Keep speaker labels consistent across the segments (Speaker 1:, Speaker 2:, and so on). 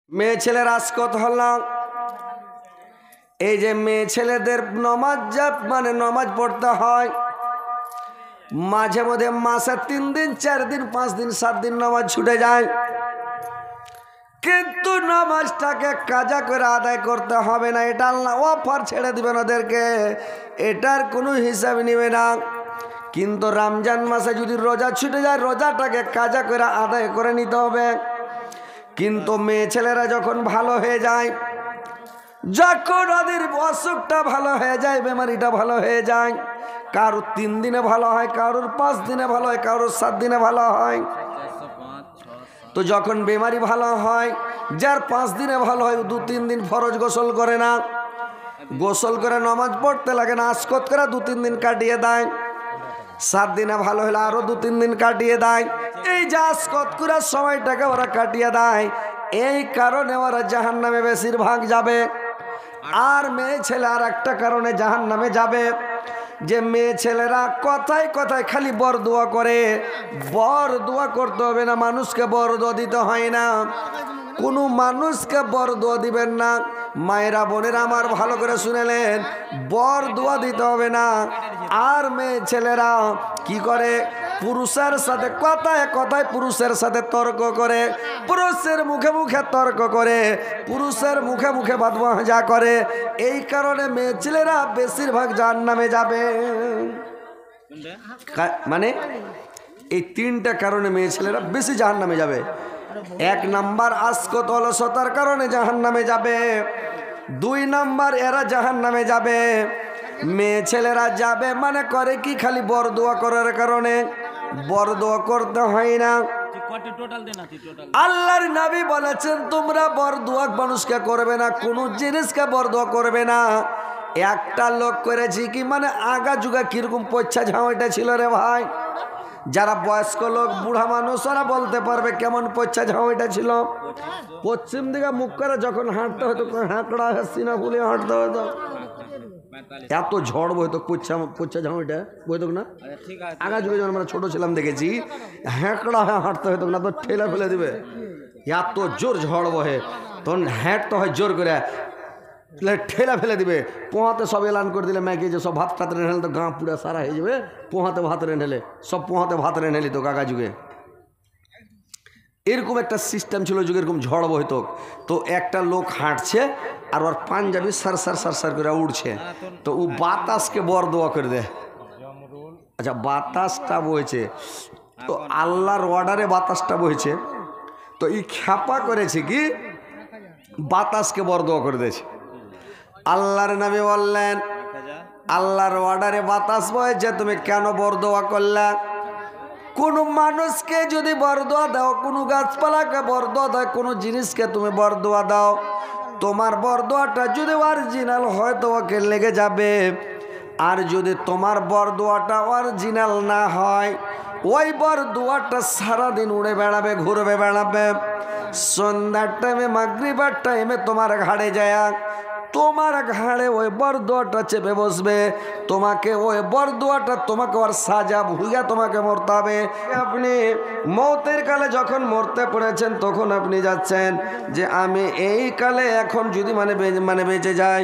Speaker 1: মেয়ে ছেলের আসকত হলো এই যে মেয়ে ছেলেদের নমাজ মানে নমাজ পড়তে হয় মাঝে মধ্যে মাসে 3 দিন 4 দিন 5 দিন 7 দিন নামাজ ছুটে যায় কিন্তু নামাজটাকে কাজা করে আদায় করতে হবে না এটা আল্লাহ অফার ছেড়ে দিবেন ওদেরকে এটার কোনো হিসাব নেবে না কিন্তু রমজান মাসে যদি রোজা ছুটে যায় রোজাটাকে কাজা করে আদায় করে নিতে হবে কিন্তু মেয়ে ছেলেরা যখন ভালো হয়ে যায় যখন ওদের অসুখটা ভালো হয়ে যায় বেমারিটা ভালো হয়ে যায় কারোর 3 দিনে ভালো হয় কারোর 5 দিনে ভালো হয় কারোর 7 দিনে ভালো হয় তো যখন বেমারি ভালো হয় যার 5 দিনে ভালো হয় 2-3 দিন ফরজ গোসল করে না গোসল করে নামাজ পড়তে লাগে না আসকত করে 2-3 দিন কাটিয়ে দেয় 7 দিনে ভালো হলে আরো 2-3 দিন কাটিয়ে দেয় এই যে আসকত করার সময়টাকে ওরা কাটিয়ে দেয় এই কারণে ওরা জাহান্নামে বেশিরভাগ যাবে আর মেয়ে ছেলে আর একটা কারণে জাহান্নামে যাবে যে মেয়ে ছেলেরা কথায় কথায় খালি বরদোয়া করে বরদোয়া করতে হবে না মানুষকে বরদোয়া দিতে হয় না কোনো মানুষকে বরদোয়া দিবেন না মায়েরা বোনেরা আমার ভালো করে শুনেলেন বরদোয়া দিতে হবে না আর মেয়ে ছেলেরা কি করে পুরুষের সাথে কথায় কথায় পুরুষের সাথে তর্ক করে পুরুষের মুখে মুখে তর্ক করে পুরুষের মুখে মুখে বাদবাজা করে এই কারণে মেয়ে ছেলেরা বেশিরভাগ জাহান্নামে যাবে মানে এই 3টা কারণে মেয়ে ছেলেরা বেশি জাহান্নামে যাবে 1 নাম্বার আসকত অলসতার কারণে জাহান্নামে যাবে 2 নাম্বার এরা জাহান্নামে যাবে মেয়ে ছেলেরা যাবে মানে করে কি খালি বরদোয়া করার কারণে বরদোয়া করতে হয় না আল্লাহর নবী বলেছেন তোমরা বরদোয়া মানুষকে করবে না কোনো জিনিসকে বরদোয়া করবে না একটা লোক করেছি কি মানে আগা যুগা কিরকম পয়সা ঝাউটা ছিল রে ভাই যারা বয়স্ক লোক বুড়া মানুষ ওরা বলতে পারবে কেমন পয়সা ঝাউটা ছিল পশ্চিম দিকে মুখ করে যখন হাঁটতে হতো হাঁকড়া সিনা ফুলে হাঁটতে হতো এত ঝড় বইতো পচ্ছা ঝাউটা বইতো না আগা যুগে যখন আমরা ছোট ছিলাম দেখেছি হ্যাঁকড়া হয়ে হাঁটতে হতো না তো ঠেলা ফেলে দিবে এত জোর ঝড় বহে তখন হাঁটতে হয় জোর করে ঠেলা ফেলে দিবে পোহাতে সব এলান করে দিলে ম্যাকে যে সব ভাত টাত রেঁধে তো গাঁ পুরা সারা হয়ে যাবে পোহাতে ভাত রেঁধেলে সব পোহাতে ভাত রেঁধেলি তো কাকা যুগে এরকম একটা সিস্টেম ছিল যুগে এরকম ঝড় বইতো তো একটা লোক হাঁটছে আর ওর পাঞ্জাবি সার সার সার সার করে উড়ছে তো ও বাতাসকে বরদোয়া করে দেয় আচ্ছা বাতাসটা বইছে তো আল্লাহর অর্ডারে বাতাসটা বইছে তো এই খ্যাপা করেছে কি বাতাসকে বরদোয়া করে দিয়েছে আল্লাহর নবী বললেন আল্লাহর অর্ডারে বাতাস বইছে তুমি কেন বরদোয়া করলে কোনো মানুষকে যদি বরদোয়া দাও কোনো গাছপালাকে বরদোয়া দাও কোনো জিনিসকে তুমি বরদোয়া দাও তোমার বরদোয়াটা যদি অরিজিনাল হয় তো ওকে লেগে যাবে আর যদি তোমার বরদোয়াটা অরিজিনাল না হয় ওই বরদোয়াটা সারাদিন উড়ে বেড়াবে ঘুরবে বেড়াবে সন্ধ্যার টাইমে মাগরিবার টাইমে তোমার ঘাড়ে যায় তোমার ঘাড়ে ওই বরদোয়াটা চেপে বসবে তোমাকে ওই বরদোয়াটা তোমাকে আর সাজা ভুগা তোমাকে মরতে হবে আপনি মৌতের কালে যখন মরতে পড়েছেন তখন আপনি যাচ্ছেন যে আমি এই কালে এখন যদি মানে বেঁচে যাই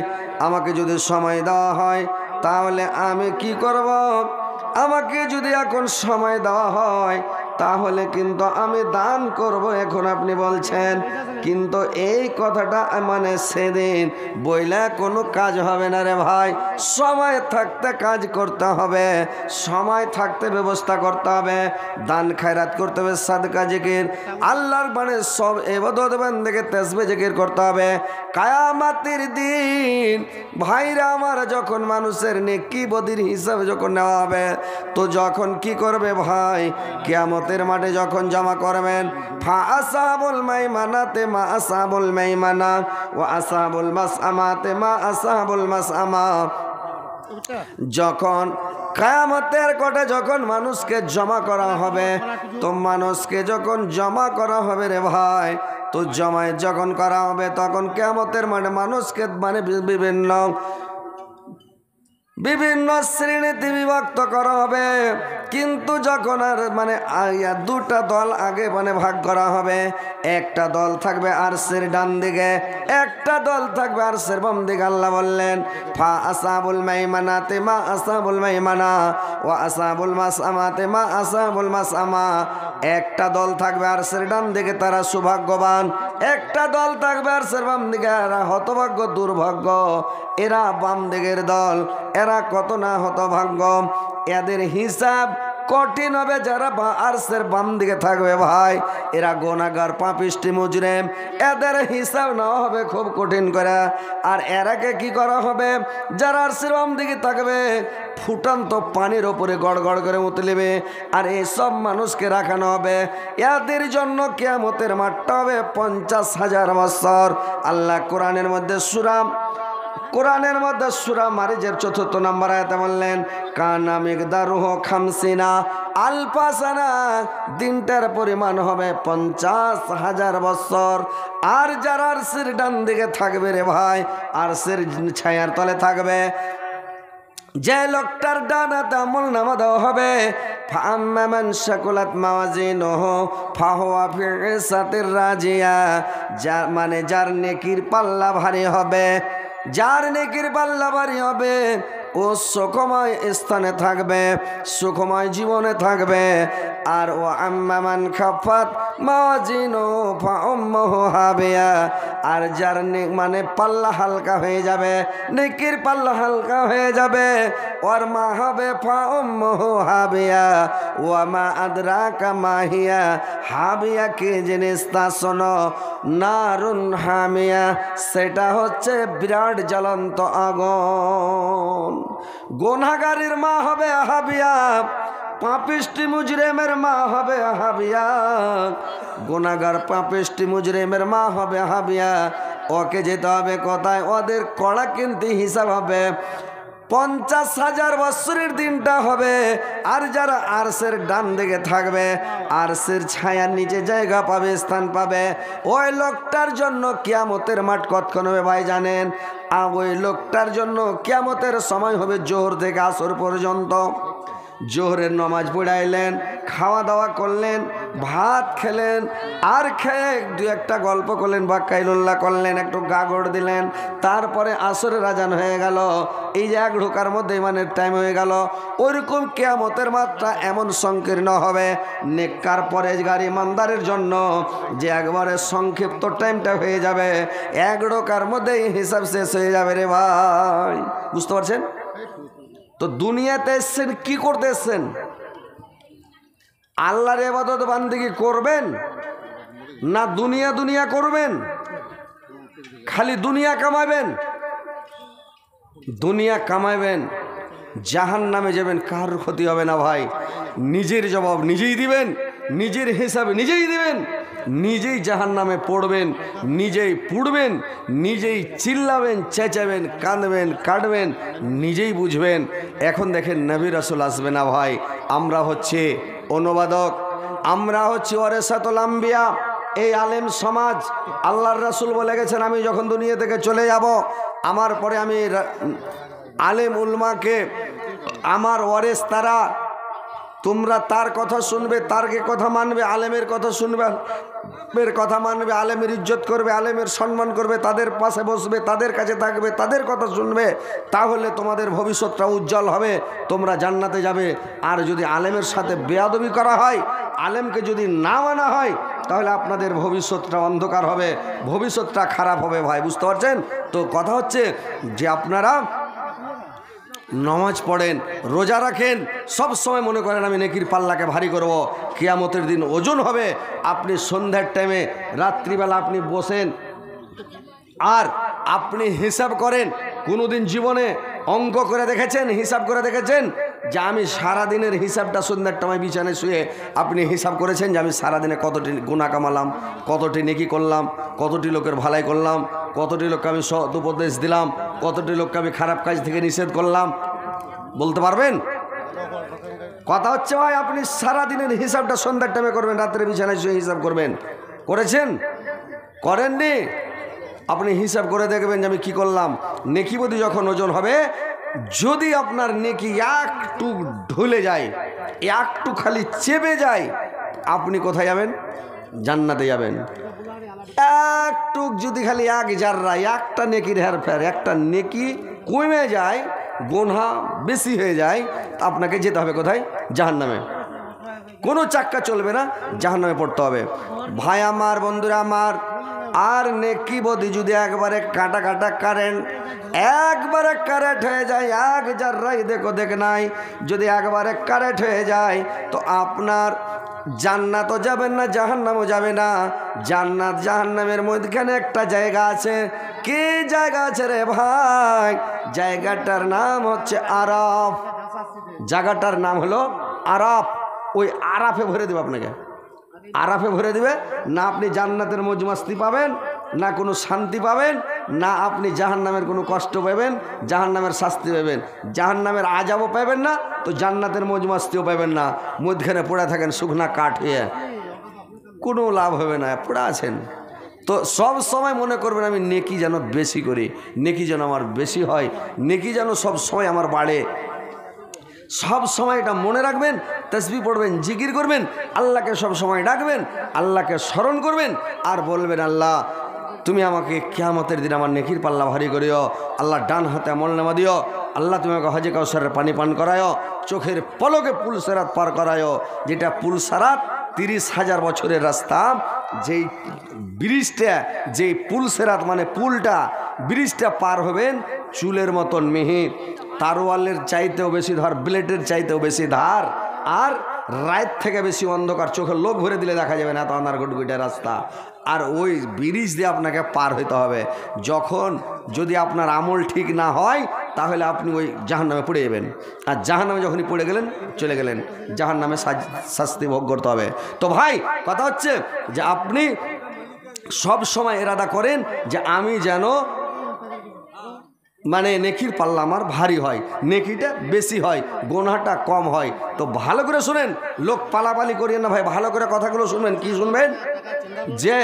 Speaker 1: আমাকে যদি সময় দেওয়া হয় তাহলে আমি কি করব আমাকে যদি এখন সময় দেওয়া হয় তাহলে কিন্তু আমি দান করব এখন আপনি বলছেন কিন্তু এই কথাটা মানে সেদিন বইলে কোনো কাজ হবে না রে ভাই সময় থাকতে কাজ করতে হবে সময় থাকতে ব্যবস্থা করতে হবে দান খায়রাত করতে হবে সাদকা জিকির আল্লাহর বাণী সব ইবাদত বান্দেকে তাসবিহ জিকির করতে হবে কিয়ামতের দিন ভাইরা আমার যখন মানুষের নেকি বদির হিসাব যখন নেওয়া হবে তো যখন কি করবে ভাই কিয়ামতের মাঠে যখন জমা করবেন ফা আসহাবুল মাইমানাতে মা আসহাবুল মাইমানা ওয়া আসহাবুল মাসআমাতে মা আসহাবুল মাসআমা যখন কিয়ামতের কোঠে যখন মানুষকে জমা করা হবে তো মানুষকে যখন জমা করা হবে রে ভাই তো জমায় যখন করা হবে তখন কিয়ামতের মাঠে মানুষকে মানে বিভিন্ন বিভিন্ন শ্রেণীতে বিভক্ত করা হবে। কিন্তু যখন আর মানে দুটা দল আগে মানে ভাগ করা হবে, একটা দল থাকবে আরশের ডান দিকে, একটা দল থাকবে আরশের বাম দিকে। আল্লাহ বললেন ফা আসহাবুল মাইমানাতে মা আসহাবুল মাইমানা ওয়া আসহাবুল মাসআমাতে মা আসহাবুল মাসআমা। একটা দল থাকবে আরশের ডান দিকে, তারা সৌভাগ্যবান। একটা দল থাকবে আরশের বাম দিকে, এরা হতভাগ্য দুর্ভাগ্য। এরা বাম দিকের দল, এরা কত না হতভাগ্য। এদের হিসাব কঠিন হবে। যারা আরশের বাম দিকে থাকবে ভাই, এরা গুনাহগার পাপিষ্টি মুজরিম, এদের হিসাব নেওয়া হবে খুব কঠিন করে। আর এরাকে কি করা হবে? যারা আরশের বাম দিকে থাকবে ফুটান্ত পানির ওপরে গড় গড় করে উতলিবে, আর এইসব মানুষকে রাখানো হবে। এদের জন্য কিয়ামতের মাঠটা হবে 50,000 বছর। আল্লাহ কোরআনের মধ্যে সূরা মারিজের 4 নম্বর আয়াতে বললেন কানা মিকদারুহু 50 আলফা সানা, দিনটার পরিমাণ হবে 50,000 বছর। আর যারা আরশের ডান দিকে থাকবে রে ভাই, আরশের ছায়ার তলে থাকবে, যে লোকটার ডান হাতে আমল নামা দেওয়া হবে, ফাআম্মা মান শাকুলাত মাওয়াজিনুহু ফাহুয়া ফি ইসাতির রাজিয়া, যার নেকির পাল্লা ভারী হবে, যার নেকির পাল্লা ভারী হবে, ও সুখময় স্থানে থাকবে, সুখময় জীবনে থাকবে। আর ও আম্মা মান খাফাত মাওয়াজিনুহু ফাউম্মুহু হাবিয়া, আর যার মানে পাল্লা হালকা হয়ে যাবে, নেকির পাল্লা হালকা হয়ে যাবে, ওর মা হবে ফাউম্মুহু হাবিয়া। ওয়া মা আদরাকা মা হিয়া, হাবিয়া কি জিনিস তা শোনো, নারুন হামিয়া, সেটা হচ্ছে বিরাট জ্বলন্ত আগুন। গুনাহগারের মা হবে হাবিয়া, পাপিষ্টি মুজরিমের মা হবে হাবিয়া। গুনাহগার পাপিষ্টি মুজরিমের মা হবে হাবিয়া। ওকে যেতে হবে কোথায়? ওদের কড়া কিন্তু হিসাব হবে। 50,000 বছরের দিনটা হবে। আর যারা আরশের ডান দিকে থাকবে, আরশের ছায়ার নিচে জায়গা পাবে, স্থান পাবে, ওই লোকটার জন্য কিয়ামতের মাঠ কতক্ষণ হবে ভাই জানেন? আর ওই লোকটার জন্য কিয়ামতের সময় হবে জোহর থেকে আসর পর্যন্ত। জোহরের নামাজ পড়াইলেন, খাওয়া দাওয়া করলেন, ভাত খেলেন, আর খেয়ে দু একটা গল্প করলেন, বাক্কাইলুল্লাহ করলেন, একটু গাগড় দিলেন, তারপরে আসরের আজান হয়ে গেল। এই যে এক ঢোকার মধ্যে ইমানের টাইম হয়ে গেল। ওইরকম কিয়ামতের মাত্রা এমন সংকীর্ণ হবে নেককার পরেজগার ইমানদারের জন্য, যে একবারে সংক্ষিপ্ত টাইমটা হয়ে যাবে, এক ঢোকার মধ্যেই হিসাব শেষ হয়ে যাবে রে ভাই। বুঝতে পারছেন? তো দুনিয়াতে এসছেন কি করতে এসছেন? আল্লাহর ইবাদত বান্দেগি করবেন না দুনিয়া করবেন? খালি দুনিয়া কামাবেন, দুনিয়া কামাবেন, জাহান্নামে যাবেন, কার ক্ষতি হবে না ভাই। নিজের জবাব নিজেই দিবেন, নিজের হিসাব নিজেই দিবেন, নিজেই জাহান্নামে পড়বেন, নিজেই পুড়বেন, নিজেই চিল্লাবেন, চেঁচাবেন, কাঁদবেন, কাটবেন, নিজেই বুঝবেন। এখন দেখেন নবী রাসূল আসবে না ভাই, আমরা হচ্ছে অনুবাদক, আমরা হচ্ছে ওয়ারাসাতুল আম্বিয়া। এই আলেম সমাজ, আল্লাহর রাসূল বলে গেছেন আমি যখন দুনিয়া থেকে চলে যাব, আমার পরে আমি আলেম উলমাকে আমার ওয়ারেস তারা, তোমরা তার কথা শুনবে, তার কথা মানবে, আলেমের কথা শুনবে, আলেমের কথা মানবে, আলেমের ইজ্জত করবে, আলেমের সম্মান করবে, তাদের পাশে বসবে, তাদের কাছে থাকবে, তাদের কথা শুনবে, তাহলে তোমাদের ভবিষ্যৎটা উজ্জ্বল হবে, তোমরা জান্নাতে যাবে। আর যদি আলেমের সাথে বেয়াদবি করা হয়, আলেমকে যদি না মানা হয়, তাহলে আপনাদের ভবিষ্যৎটা অন্ধকার হবে, ভবিষ্যৎটা খারাপ হবে ভাই। বুঝতে পারছেন? তো কথা হচ্ছে যে আপনারা নামাজ পড়েন, রোজা রাখেন, সব সময় মনে করেন আমি নেকির পাল্লাকে ভারী করব, কিয়ামতের দিন ওজন হবে। আপনি সন্ধ্যার টাইমে রাত্রিবেলা আপনি বসেন আর আপনি হিসাব করেন। কোনোদিন জীবনে অঙ্ক করে দেখেছেন, হিসাব করে দেখেছেন যে আমি সারাদিনের হিসাবটা সন্ধ্যার টাইমে বিছানায় শুয়ে আপনি হিসাব করেছেন যে আমি সারাদিনে কতটি গুনাহ কামালাম, কতটি নেকি করলাম, কতটি লোকের ভালাই করলাম, কতটি লোককে আমি সৎ উপদেশ দিলাম, কতটি লোককে আমি খারাপ কাজ থেকে নিষেধ করলাম? বলতে পারবেন? কথা হচ্ছে ভাই আপনি সারাদিনের হিসাবটা সন্ধ্যার টাইমে করবেন, রাত্রে বিছানায় শুয়ে হিসাব করবেন। করেছেন? করেননি? আপনি হিসাব করে দেখবেন যে আমি কি করলাম। নেকিবদি যখন ওজন হবে যদি আপনার নেকি একটু ঢলে যায়, একটু খালি চেপে যায়, আপনি কোথায় যাবেন? জান্নাতে যাবেন। একটু যদি খালি এক জাররা, একটা নেকির হেরফের, একটা নেকি কমে যায়, গোনা বেশি হয়ে যায়, আপনাকে যেতে হবে কোথায়? জাহান্নামে। কোনো চাক্কা চলবে না, জাহান্নামে পড়তে হবে। ভাই আমার, বন্ধুরা আমার, আর নেকি বদি যদি একবারে কাটা কাটা কারেন্ট, একবারে কারেন্ট হয়ে যায়, এক জাররাই দেখ নাই, যদি একবারে কারেন্ট হয়ে যায়, তো আপনার জান্নাতও যাবেন না, জাহান্নামও যাবে না। জান্নাত জাহান্নামের মধ্যখানে একটা জায়গা আছে। কি জায়গা আছে রে ভাই? জায়গাটার নাম হচ্ছে আরাফ। জায়গাটার নাম হলো আরাফ। ওই আরাফে ভরে দেবে আপনাকে, আরাফে ভরে দিবে না। আপনি জান্নাতের মজমাস্তি পাবেন না, কোনো শান্তি পাবেন না, আপনি জাহান্নামের কোনো কষ্ট পাবেন, জাহান্নামের শাস্তি পাবেন, জাহান্নামের আযাবও পাবেন না, তো জান্নাতের মজমাস্তিও পাবেন না। মধ্যখানে পড়ে থাকেন শুকনা কাঠ হয়ে, কোনো লাভ হবে না, পড়ে আছেন। তো সব সময় মনে করবেন আমি নেকি যেন বেশি করি, নেকি যেন আমার বেশি হয়, নেকি যেন সব সময় আমার বাড়ে। সব সময় এটা মনে রাখবেন, তাসবিহ পড়বেন, জিকির করবেন, আল্লাহকে সব সময় ডাকবেন, আল্লাহকে স্মরণ করবেন, আর বলবেন আল্লাহ তুমি আমাকে কিয়ামতের দিন আমার নেকির পাল্লা ভারী করিও। আল্লাহ ডান হাতে আমলনামা দিও। আল্লাহ তুমি আমাকে হজে কাউসারের পানি পান করায়ও, চোখের পলকে পুলসেরাত পার করায়ও। যেটা পুলসেরাত 30,000 বছরের রাস্তা, যেই ব্রিজটা, যেই পুলসেরাত মানে পুলটা, ব্রিজটা পার হবেন চুলের মতন মিহি, তারওয়ালের চাইতেও বেশি ধার, ব্লেডের চাইতেও বেশি ধার, আর রাত থেকে বেশি অন্ধকার, চোখে লোক ভরে দিলে দেখা যাবে না, এত আন্ধার গুটগুটে রাস্তা। আর ওই ব্রিজ দিয়ে আপনাকে পার হইতে হবে। যখন যদি আপনার আমল ঠিক না হয়, তাহলে আপনি ওই জাহান্নামে পড়ে যাবেন। আর জাহান্নামে যখনই পড়ে গেলেন, চলে গেলেন, জাহান্নামে শাস্তি ভোগ করতে হবে। তো ভাই কথা হচ্ছে যে আপনি সব সময় ইরাদা করেন যে আমি যেন মানে নেকির পাল্লা আমার ভারী হয়, নেকিটা বেশি হয়, গোনাটা কম হয়। তো ভালো করে শুনেন, লোক পালাপালি করিয়েন না ভাই, ভালো করে কথাগুলো শুনবেন। কি শুনবেন? যে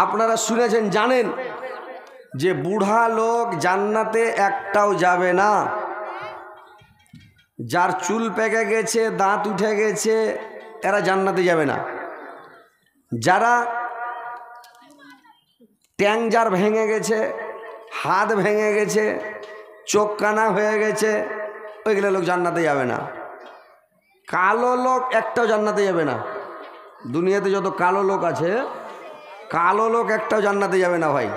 Speaker 1: আপনারা শুনেছেন, জানেন যে বুড়া লোক জান্নাতে একটাও যাবে না। যার চুল পেকে গেছে, দাঁত উঠে গেছে, এরা জান্নাতে যাবে না। যারা ট্যাং যার ভেঙে গেছে, হাত ভেঙে গেছে, চোখ কানা হয়ে গেছে, ওইগুলো লোক জান্নাতে যাবে না। কালো লোক একটাও জান্নাতে যাবে না। দুনিয়াতে যত কালো লোক আছে, কালো লোক একটাও জান্নাতে যাবে না ভাই,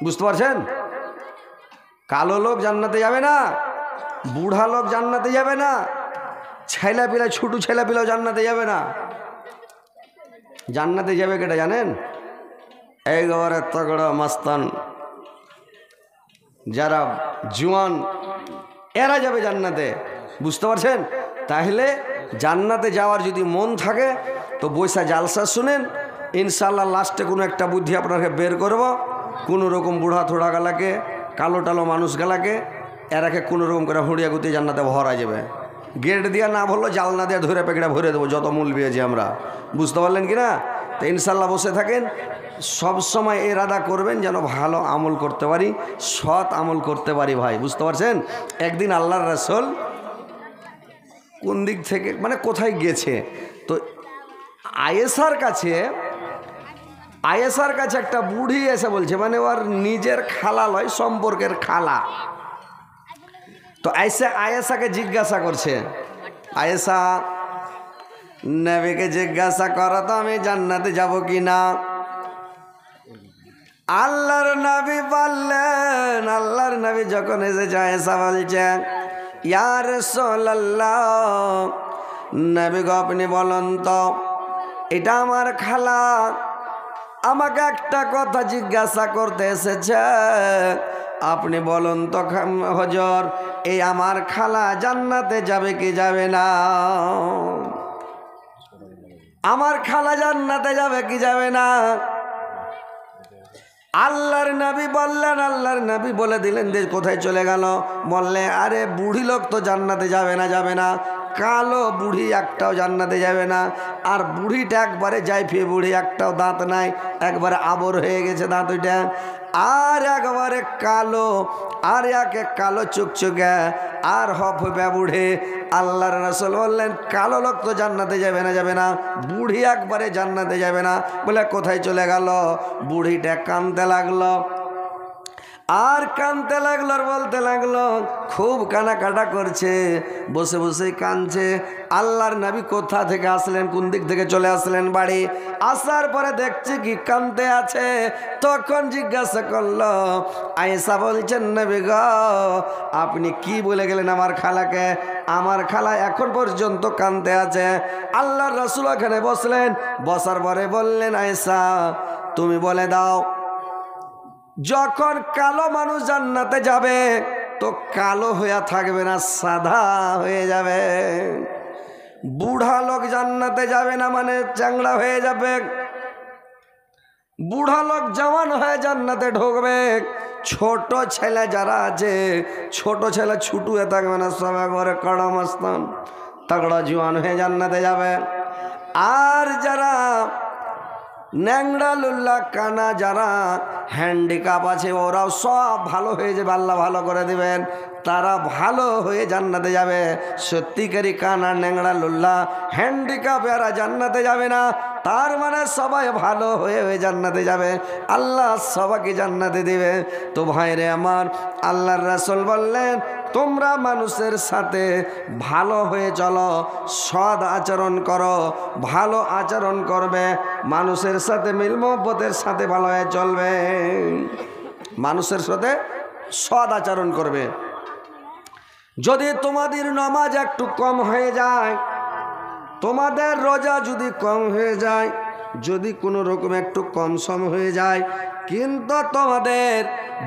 Speaker 1: বুঝতে পারছেন? কালো লোক জান্নাতে যাবে না, বুড়া লোক জান্নাতে যাবে না, ছেলেপিলা, ছোট ছেলেপিলাও জান্নাতে যাবে না। জান্নাতে যাবে কেটা জানেন? একেবারে তগড়া মাস্তান, যারা জওয়ান, এরা যাবে জান্নাতে, বুঝতে পারছেন? তাহলে জান্নাতে যাওয়ার যদি মন থাকে তো বৈশা জালসা শুনেন, ইনশাল্লাহ লাস্টে কোনো একটা বুদ্ধি আপনাকে বের করব। কোনো রকম বুড়া থোড়া গালাকে, কালো টালো মানুষ গালাকে, এরাকে কোনো রকম করে হুড়িয়া গুতি জান্নাতে ভরা যাবে। গেট দিয়া না বললো, জালনা দিয়ে ধরে পেকড়া ভরে দেবো, যত মূল পেয়েছি আমরা, বুঝতে পারলেন কি না? তো ইনশাল্লাহ বসে থাকেন, সব সময় ইরাদা করবেন যেন ভালো আমল করতে পারি, সৎ আমল করতে পারি ভাই, বুঝতে পারছেন? একদিন আল্লাহর রাসূল কোন দিক থেকে মানে কোথায় গেছে, তো আয়েশার কাছে একটা বুড়ি এসে বলছে, মানে ওর নিজের খালা লয়, সম্পর্কের খালা। তো আয়েশাকে জিজ্ঞাসা করছে, আয়েশা নবীকে জিজ্ঞাসা করো তো আমি জান্নাতে যাব কি না। আল্লাহর নবী বললেন, আল্লাহর নবী যখন এসেছে, আয়েশা বলছে, ইয়া রাসূলুল্লাহ, নবী গো আপনি বলেন তো, এটা আমার খালা আমাকে একটা কথা জিজ্ঞাসা করতে এসেছে, আপনি বলুন তো হজর, এই আমার খালা জান্নাতে যাবে কি যাবে না? আমার খালা জান্নাতে যাবে কি যাবে না? আল্লাহর নবী বললেন, আল্লাহর নবী বলে দিলেন যে কোথায় চলে গেল, বললে আরে বুড়ি লোক তো জান্নাতে যাবে না, যাবে না। কালো বুড়ি একটাও জান্নাতে যাবে না। আর বুড়িটা একবারে জাইফে বুড়ি, একটাও দাঁত নাই, একবারে আবর হয়ে গেছে দাঁত ওইটা। আর একবারে কালো, আর একে কালো চুকচুকে, আর হফে বুড়ে। আল্লাহর রাসূল বললেন কালো লোক তো জান্নাতে যাবে না, যাবে না, বুড়ি একবারে জান্নাতে যাবে না। বলে কোথায় চলে গেল? বুড়িটা কাঁদতে লাগলো, আর কাঁদতে লাগলো, আর বলতে লাগলো, খুব কানাকাটা করছে, বসে বসে কাঁদছে। আল্লাহর নবী কোথা থেকে আসলেন, কোন দিক থেকে চলে আসলেন বাড়ি, আসার পরে দেখছে কি কাঁদতে আছে। তখন জিজ্ঞাসা করলো, আয়েশা বলছেন নবী গো আপনি কি বলে গেলেন আমার খালাকে? আমার খালা এখন পর্যন্ত কাঁদতে আছে। আল্লাহর রাসূল এখানে বসলেন, বসার পরে বললেন, আয়েশা তুমি বলে দাও, যখন কালো মানুষ জান্নাতে যাবে তো কালো হয়ে থাকবে না, সাদা হয়ে যাবে। বুড়া লোক জান্নাতে যাবে না মানে চ্যাংড়া হয়ে যাবে। বুড়া লোক জওয়ান হয়ে জান্নাতে ঢুকবে। ছোট ছেলে যারা আছে, ছোট ছেলে ছুটু হয়ে থাকবে না, সব একবারে কড়া মস্তান তগড়া জওয়ান হয়ে জান্নাতে যাবে। আর যারা ন্যাংড়া লুল্লা কানা, যারা হ্যান্ডিক্যাপ আছে, ওরাও সব ভালো হয়ে যাবে, আল্লাহ ভালো করে দিবেন, তারা ভালো হয়ে জান্নাতে যাবে। সত্যিকারী কানা ন্যাংড়া লুল্লা হ্যান্ডিক্যাপ এরা জান্নাতে যাবে না। তার মানে সবাই ভালো হয়ে জান্নাতে যাবে, আল্লাহ সবাইকে জান্নাতে দিবে। তো ভাইরে আমার, আল্লাহর রাসূল বললেন তোমরা মানুষের সাথে ভালো হয়ে চলো, সৎ আচরণ করো, ভালো আচরণ করবে, মানুষের সাথে মিল মহব্বতের সাথে ভালো হয়ে চলবে, মানুষের সাথে সৎ আচরণ করবে। যদি তোমাদের নামাজ একটু কম হয়ে যায়, তোমাদের রোজা যদি কম হয়ে যায়, যদি কোনো রকম একটু কম সম হয়ে যায়, কিন্তু তোমাদের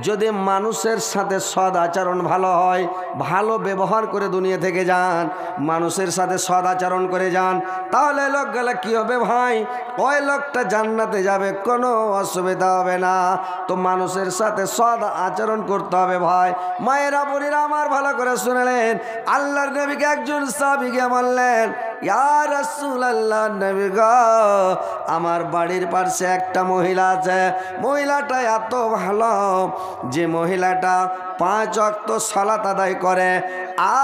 Speaker 1: যদি মানুষের সাথে সৎ আচরণ ভালো হয়, ভালো ব্যবহার করে দুনিয়া থেকে যান, মানুষের সাথে সৎ আচরণ করে যান, তাহলে লোক গেলে কী হবে ভাই? ওই লোকটা জান্নাতে যাবে, কোনো অসুবিধা হবে না। তো মানুষের সাথে সৎ আচরণ করতে হবে ভাই। মায়েরা বোনেরা আমার ভালো করে শুনলেন, আল্লাহর নবীকে একজন সাহাবী গিয়ে বললেন, ইয়া রাসূলুল্লাহ নবী গো আমার বাড়ির পাশে একটা মহিলা আছে, মহিলাটা এত ভালো যে মহিলাটা 5 ওয়াক্ত সালাত আদায় করে,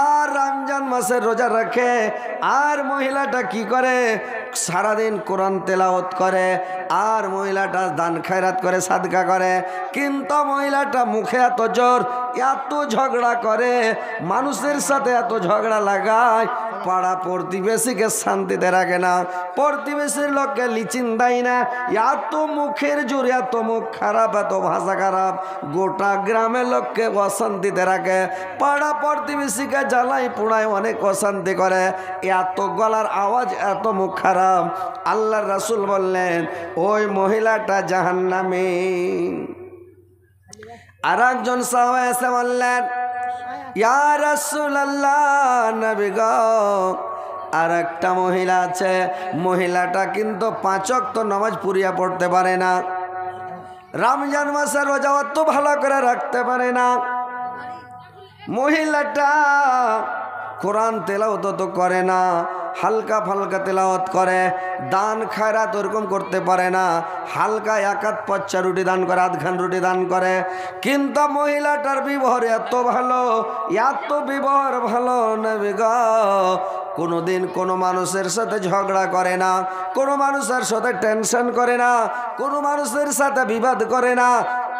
Speaker 1: আর রমজান মাসে রোজা রাখে, আর মহিলাটা কি করে সারাদিন কোরআন তেলাওয়াত করে, আর মহিলাটা দান খায়রাত করে, সাদকা করে। কিন্তু মহিলাটা মুখে এত জোর, এত ঝগড়া করে, মানুষের সাথে এত ঝগড়া লাগায়, পাড়া প্রতিবেশীকে শান্তিতে রাখে না, প্রতিবেশীর লোককে লিচিন দেয় না, এত মুখের জোর, এত মুখ খারাপ, এত ভাষা খারাপ, গোটা গ্রামের লোককে অশান্তিতে রাখে, পাড়া প্রতিবেশীকে জ্বালাই পোড়ায়, অনেক অশান্তি করে, এত গলার আওয়াজ, এত মুখ খারাপ। আল্লাহর রাসূল বললেন ওই মহিলাটা জাহান্নামী। আর একজন সাহাবা এসে বললেন, ইয়া রাসূলুল্লাহ নবী গো আর একটা মহিলা আছে, মহিলাটা কিন্তু 5 ওয়াক্ত নামাজ পুরিয়া পড়তে পারে না, রমজান মাসে রোজা অত ভালো করে রাখতে পারে না, মহিলাটা কোরআন তেলাওয়াত তো করে না, হালকা ফালকা তেলাওয়াত করে, দান খায়রাত ওরকম করতে পারে না, হালকা 1 আধ পচ্চা রুটি দান করে, আধখান রুটি দান করে। কিন্তু মহিলাটার ব্যবহার এত ভালো, এত ব্যবহার ভালো নবী গো, কোনোদিন কোনো মানুষের সাথে ঝগড়া করে না, কোনো মানুষের সাথে টেনশন করে না, কোনো মানুষের সাথে বিবাদ করে না,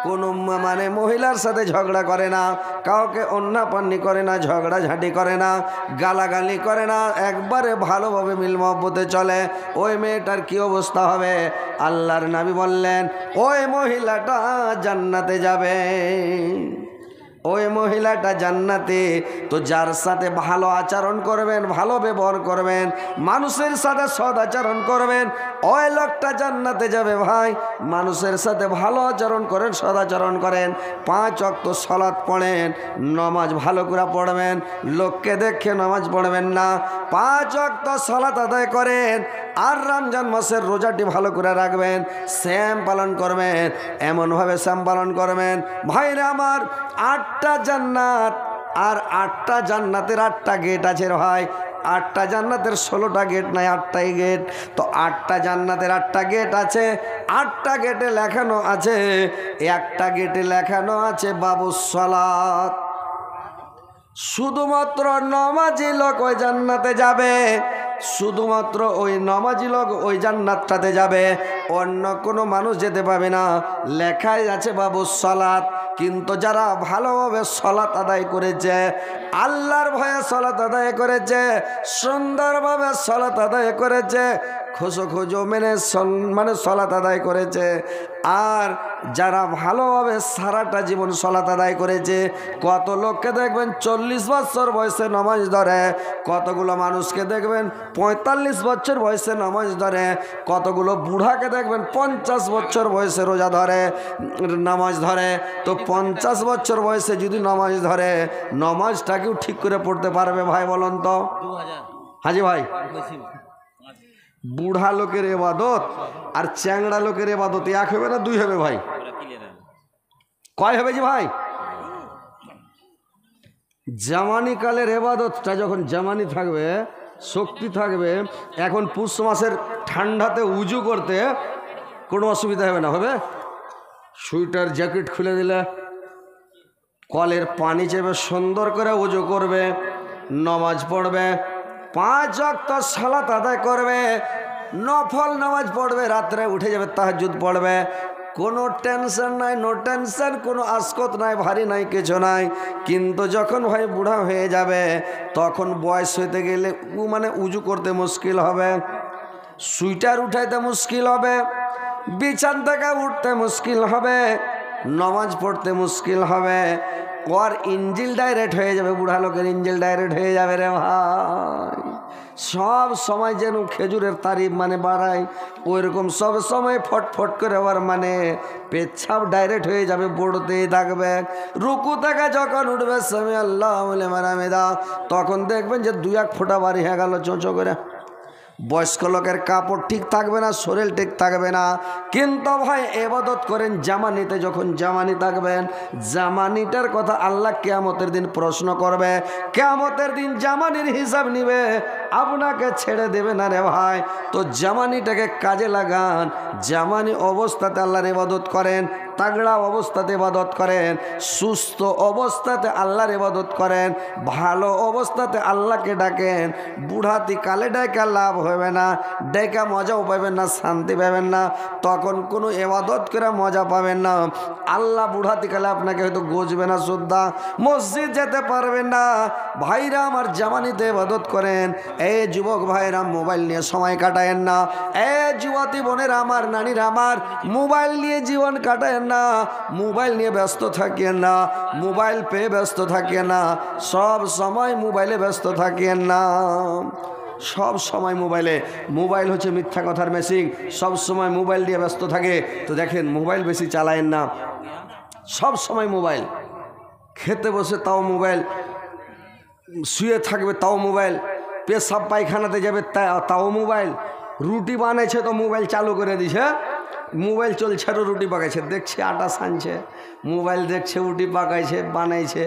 Speaker 1: কোনো মানে মহিলার সাথে ঝগড়া করে না, কাউকে অন্যাপান্নি করে না, ঝগড়াঝাঁটি করে না, গালাগালি করে না, একবারে ভালোভাবে মিল মহব্বতে চলে। ওই মেয়েটার কি অবস্থা হবে? আল্লাহর নবী বললেন ওই মহিলাটা জান্নাতে যাবে, ওই মহিলাটা জান্নাতে। তো যার সাথে ভালো আচরণ করবেন, ভালো ব্যবহার করবেন, মানুষের সাথে সৎ আচরণ করবেন, ওই লোকটা জান্নাতে যাবে ভাই। মানুষের সাথে ভালো আচরণ করেন, সৎ আচরণ করেন, 5 ওয়াক্ত সালাত পড়েন, নামাজ ভালো করে পড়বেন, লোককে দেখে নামাজ পড়বেন না, 5 ওয়াক্ত সালাত আদায় করেন, আর রমজান মাসের রোজাটি ভালো করে রাখবেন, শ্যাম পালন করবেন, এমনভাবে শ্যাম পালন করবেন ভাইরা আমার। 8টা জান্নাত, আর 8টা জান্নাতের 8টা গেট আছে ভাই। 8টা জান্নাতের 16টা গেট নাই, 8টাই গেট। তো 8টা জান্নাতের 8টা গেট আছে, 8টা গেটে লেখানো আছে, একটা গেটে লেখানো আছে বাবুস সালাত। শুধুমাত্র নামাজি লোক ওই জান্নাতে যাবে, শুধুমাত্র ওই নামাজি লোক ওই জান্নাতটাতে যাবে, অন্য কোনো মানুষ যেতে পাবে না। লেখাই আছে বাবুস সালাত। কিন্তু যারা ভালোভাবে সলাত আদায় করেছে, আল্লাহর ভয়ে সলাত আদায় করেছে, সুন্দরভাবে সলাত আদায় করেছে, খোঁজো মানে সলাত আদায় করেছে, আর যারা ভালোভাবে সারাটা জীবন সলাত আদায় করেছে, কত লোককে দেখবেন 40 বছর বয়সে নামাজ ধরে, কতগুলো মানুষকে দেখবেন 45 বছর বয়সে নামাজ ধরে, কতগুলো বুড়াকে দেখবেন 50 বছর বয়সে রোজা ধরে, নামাজ ধরে। তো 50 বছর বয়সে যদি নামাজ ধরে, নামাজটা কেউ ঠিক করে পড়তে পারবে ভাই বলুন তো? হাজি ভাই, বুড়া লোকের ইবাদত আর চ্যাংড়া লোকের ইবাদত এক হবে না দুই হবে ভাই? কয় হবে জি ভাই? জামানি কালের ইবাদতটা যখন জামানি থাকবে, শক্তি থাকবে, এখন পুষ মাসের ঠান্ডাতে উজু করতে কোনো অসুবিধা হবে না, হবে? সুইটার জ্যাকেট খুলে দিলে কলের পানি চেপে সুন্দর করে উজু করবে, নামাজ পড়বে, 5 ওয়াক্ত সালাত আদায় করবে, নফল নামাজ পড়বে, রাত্রে উঠে যাবে তাহাজ্জুদ পড়বে, কোনো টেনশন নাই, নো টেনশন, কোনো আসকত নাই, ভারী নাই, কিছু নাই। কিন্তু যখন ভাই বুড়া হয়ে যাবে, তখন বয়স হইতে গেলে মানে উজু করতে মুশকিল হবে, সুইটার উঠাইতে মুশকিল হবে, বিছান থেকে উঠতে মুশকিল হবে, নামাজ পড়তে মুশকিল হবে, ওর ইঞ্জিল ডাইরেক্ট হয়ে যাবে, বুড়া লোকের ইঞ্জিল ডাইরেক্ট হয়ে যাবে রে ভাই। সব সময় যেন খেজুরের তারিফ মানে বাড়ায়, ওইরকম সব সময় ফটফট করে ওর মানে পেচ্ছাপ ডাইরেক্ট হয়ে যাবে, পড়তেই থাকবে। রুকু থেকে যখন উঠবে সামি আল্লাহ লিমান হামিদা, তখন দেখবেন যে 2-1 ফোঁটা বাড়ি হয়ে গেল চোঁচো করে। বয়স্ক লোকের কাপড় ঠিক থাকবে না, শরীর ঠিক থাকবে না। কিন্তু ভাই ইবাদত করেন জামানিতে, যখন জামানি থাকবেন, জামানিটার কথা আল্লাহ কিয়ামতের দিন প্রশ্ন করবে, কিয়ামতের দিন জামানির হিসাব নিবে, আপনাকে ছেড়ে দেবে না রে ভাই। তো জামানিটাকে কাজে লাগান, জামানি অবস্থাতে আল্লাহর ইবাদত করেন, তাগড়া অবস্থাতে ইবাদত করেন, সুস্থ অবস্থাতে আল্লাহর ইবাদত করেন, ভালো অবস্থাতে আল্লাহকে ডাকেন। বুড়াতি কালে ডাকা লাভ হবে না, ডেকা মজাও পাবেন না, শান্তি পাবেন না, তখন কোনো ইবাদত করে মজা পাবেন না। আল্লাহ বুড়াতি কালে আপনাকে হয়তো গজবে না, শ্রদ্ধা মসজিদ যেতে পারবেন না। ভাইরা আমার জামানিতে ইবাদত করেন। এই যুবক ভাইরা মোবাইল নিয়ে সময় কাটায়েন না, এই যুবতী বোনেরা আমার, নারীরা আমার, মোবাইল নিয়ে জীবন কাটায়েন না, মোবাইল নিয়ে ব্যস্ত থাকেন না, মোবাইল পেয়ে ব্যস্ত থাকেন না, সব সময় মোবাইলে ব্যস্ত থাকেন না, সব সময় মোবাইলে। মোবাইল হচ্ছে মিথ্যা কথার মেশিন, সব সময় মোবাইল দিয়ে ব্যস্ত থাকে। তো দেখেন মোবাইল বেশি চালায়েন না, সব সময় মোবাইল, খেতে বসে তাও মোবাইল, শুয়ে থাকবে তাও মোবাইল, পেশাব পায়খানাতে যাবে তাও মোবাইল, রুটি বানাইছে তো মোবাইল চালু করে দিছে, মোবাইল চলছে আর রুটি পাকাইছে, দেখছে আটা সানছে, মোবাইল দেখছে, রুটি পাকাইছে, বানাইছে,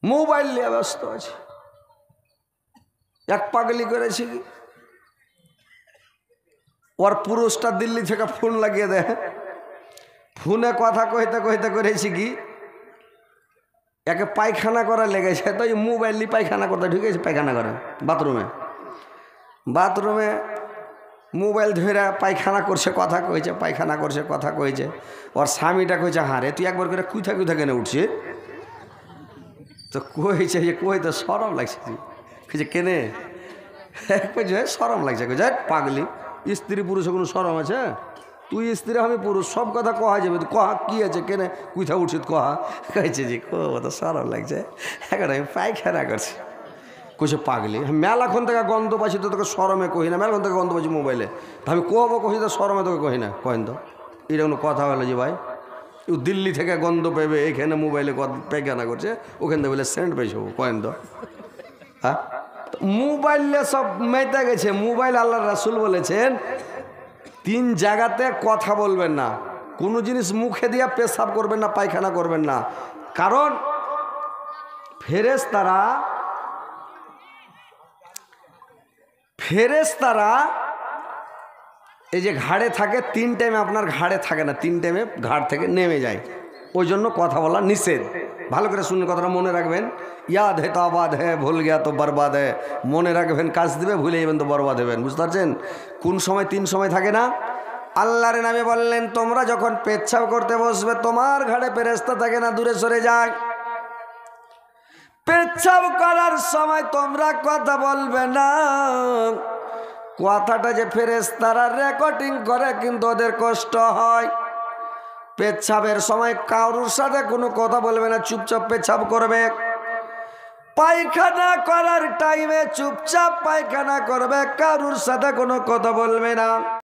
Speaker 1: মোবাইল নিয়ে ব্যস্ত আছে। এক পাগলি করেছি কি, ওর পুরুষটা দিল্লি থেকে ফোন লাগিয়ে দেয়, ফোনে কথা কইতে কইতে করেছি কি, একে পায়খানা করা লেগেছে, তো এই মোবাইল নিয়ে পায়খানা করতে ঢুকেছে, পায়খানা করে বাথরুমে মোবাইল ধরে পায়খানা করছে, কথা কইছে, পায়খানা করছে, কথা কইছে। ওর স্বামীটা কইছে, হ্যাঁ রে তুই একবার করে কুইথা কেনে উঠছে, তো কইছে যে কই তো সরম লাগছে, কইছে কেনে, কইছে সরম লাগছে, কইছে পাগলি, স্ত্রী পুরুষে কোনো সরম আছে? তুই স্ত্রী আমি পুরুষ, সব কথা কহা যাবে, তুই কহা কি আছে, কেনে কুইথা উঠছিস কহা, কইছে যে তো সরম লাগছে, এখন আমি পায়খানা করছি। কইছে পাগলি, মেলাক্ষণ থেকে গন্ধ পাচ্ছি তো তোকে সরমে কহি না, মেলাক্ষণ থেকে গন্ধ পাচ্ছি মোবাইলে, আমি কহবো কহি তো সরমে তোকে কহি না, কহেন তো এটা কোনো কথা হলো যে ভাই, ও দিল্লি থেকে গন্ধ পেবে, এখানে মোবাইলে পায়খানা করছে, ওখান থেকে বলে সেন্ট পেয়েছে, কহেন তো? হ্যাঁ, মোবাইলে সব মেতে গেছে। মোবাইল আল্লাহ রাসূল বলেছেন 3 জায়গাতে কথা বলবেন না, কোনো জিনিস মুখে দিয়ে পেশাব করবেন না, পায়খানা করবেন না, কারণ ফেরেশতারা ফেরেশতারা এই যে ঘাড়ে থাকে, 3 টাইমে আপনার ঘাড়ে থাকে না, 3 টাইমে ঘাড় থেকে নেমে যায়, ওই জন্য কথা বলা নিষেধ। ভালো করে শুনে কথাটা মনে রাখবেন। ইয়াদ হে তো আবাদ হে, ভুল গিয়া তো বরবাদ হে। মনে রাখবেন, কাজ দিবে, ভুলে যাবেন তো বরবাদ হবেন। বুঝতে পারছেন? কোন সময় 3 সময় থাকে না। আল্লাহর নামে বললেন, তোমরা যখন পেচ্ছাব করতে বসবে তোমার ঘাড়ে ফেরেশতা থাকে না, দূরে সরে যায়। পেচ্ছাব করার সময় তোমরা কথা বলবে না। কথাটা যে ফেরেশতারা রেকর্ডিং করে, কিন্তু ওদের কষ্ট হয়। পেচ্ছাবের সময় কারোর সাথে কোনো কথা বলবে না, চুপচাপ পেচ্ছাব করবে। পায়খানা করার টাইমে চুপচাপ পায়খানা করবে, কারোর সাথে কোনো কথা বলবে না।